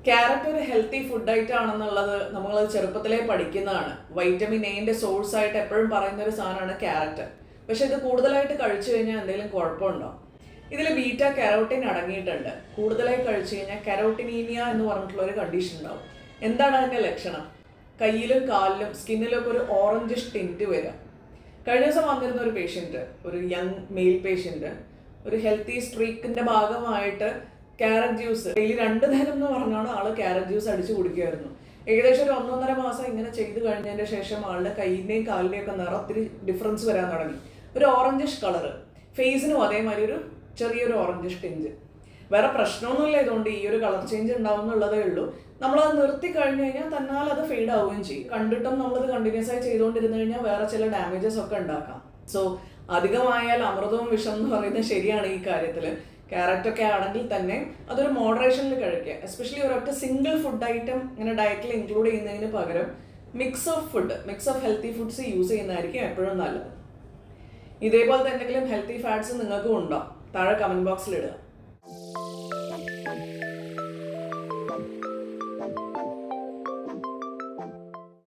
Carrot ഒരു healthy food item ആണെന്നുള്ളത് നമ്മൾ ചെറുപ്പത്തിലേ പഠിക്കുന്നതാണ്. വൈറ്റമിൻ എന്റെ സോഴ്സ് ആയിട്ട് എപ്പോഴും പറയുന്ന ഒരു സാധനമാണ് ക്യാരറ്റ്. പക്ഷെ ഇത് കൂടുതലായിട്ട് കഴിച്ചു കഴിഞ്ഞാൽ എന്തെങ്കിലും കുഴപ്പമുണ്ടോ? ഇതിൽ ബീറ്റ കരോട്ടിൻ അടങ്ങിയിട്ടുണ്ട്. കൂടുതലായി കഴിച്ചു കഴിഞ്ഞാൽ കരോട്ടിനീമിയ എന്ന് പറഞ്ഞിട്ടുള്ള ഒരു കണ്ടീഷൻ ഉണ്ടാവും. എന്താണ് അതിന്റെ ലക്ഷണം? കയ്യിലും കാലിലും സ്കിന്നിലും ഒക്കെ ഒരു ഓറഞ്ചിഷ് ടിൻറ്റ് വരിക. കഴിഞ്ഞ ദിവസം വന്നിരുന്ന ഒരു പേഷ്യൻറ്റ്, ഒരു യങ് മെയിൽ പേഷ്യൻറ്റ്, ഒരു ഹെൽത്തി സ്ട്രീക്കിന്റെ ഭാഗമായിട്ട് ക്യാരറ്റ് ജ്യൂസ് ഡെയിലി 2 നേരം എന്ന് പറഞ്ഞാണ് ആള് ക്യാരറ്റ് ജ്യൂസ് അടിച്ചു കുടിക്കുമായിരുന്നു. ഏകദേശം ഒരു 1.5 മാസം ഇങ്ങനെ ചെയ്ത് കഴിഞ്ഞതിന്റെ ശേഷം ആളുടെ കൈയിന്റെയും കാലിന്റെയും ഒക്കെ നിറം ഒത്തിരി ഡിഫറൻസ് വരാൻ തുടങ്ങി. ഒരു ഓറഞ്ചിഷ് കളറ്, ഫേസിനും അതേമാതിരി ഒരു ചെറിയൊരു ഓറഞ്ചിഷ് ടിഞ്ച്. വേറെ പ്രശ്നമൊന്നുമില്ല ഇതുകൊണ്ട്, ഈ ഒരു കളർ ചേഞ്ച് ഉണ്ടാവും എന്നുള്ളതേ ഉള്ളൂ. നമ്മളത് നിർത്തി കഴിഞ്ഞു കഴിഞ്ഞാൽ തന്നാൽ അത് ഫെയ്ഡ് ആവുകയും ചെയ്യും. കണ്ടിട്ടും നമ്മളത് കണ്ടിന്യൂസ് ആയി ചെയ്തുകൊണ്ടിരുന്നു കഴിഞ്ഞാൽ വേറെ ചില ഡാമേജസ് ഒക്കെ ഉണ്ടാക്കാം. സോ അധികമായാൽ അമൃതവും വിഷം എന്ന് പറയുന്നത് ശരിയാണ് ഈ കാര്യത്തിൽ. ക്യാരറ്റ് ഒക്കെ ആണെങ്കിൽ തന്നെ അതൊരു മോഡറേഷനിൽ കഴിക്കുക. എസ്പെഷ്യലി ഒരൊറ്റ സിംഗിൾ ഫുഡ് ഐറ്റം ഇങ്ങനെ ഡയറ്റിൽ ഇൻക്ലൂഡ് ചെയ്യുന്നതിന് പകരം mix of healthy foods use ചെയ്യുന്നതായിരിക്കും എപ്പോഴും നല്ലത്. ഇതേപോലത്തെ എന്തെങ്കിലും ഹെൽത്തി ഫാറ്റ്സ് നിങ്ങൾക്കും ഉണ്ടോ? താഴെ കമന്റ് ബോക്സിൽ ഇടുക.